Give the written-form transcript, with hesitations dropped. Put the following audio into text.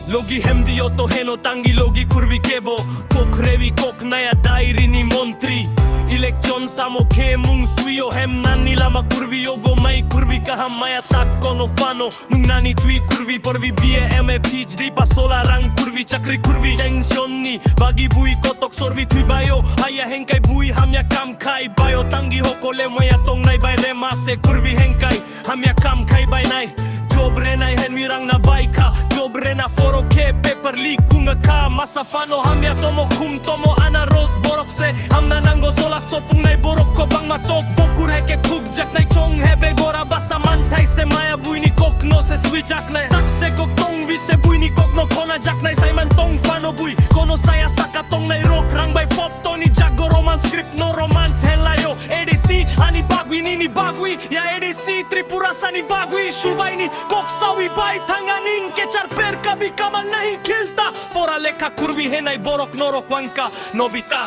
Logi hemdio to heno tangi logi kurvi kebo kok rewi kok naya dairi ni montri election samo ke mung suyo hem nani lama kurvi yogo mai kurvi kaha maya tak kono fano mung nani tui kurvi porvi BM PhD pasola rang kurvi chakri kurvi tension ni bagi bui kotok sorvi tui bayo haya hengkai bui hamya kam khai bayo tangi hokole maya tong nai bai rema se kurvi hengkai hamya kam khai bai nai jobre nai hen mirang na baika jobre na foro ke paper leak kunga ka masafano hamya tomo kum tomo ana rose borok se hamna nango sola sopung nai borok ko bang matok bokur heke kuk jak nai chong hebe gora basa mantai se maya buini kok no se sui jak nai sakse kok tong vi se buini kok no kona jak nai sai man tong fano bui kono saya saka tong nai rok rang bai fop toni jago romance script no romance helayo edc ani bagui nini bagui ya edc tripura sani bagui shubai ni kok sawi bai thanganin ke char per kabhi kamal nahi khilta pora lekha kurvi hai nai borok norok wanka nobita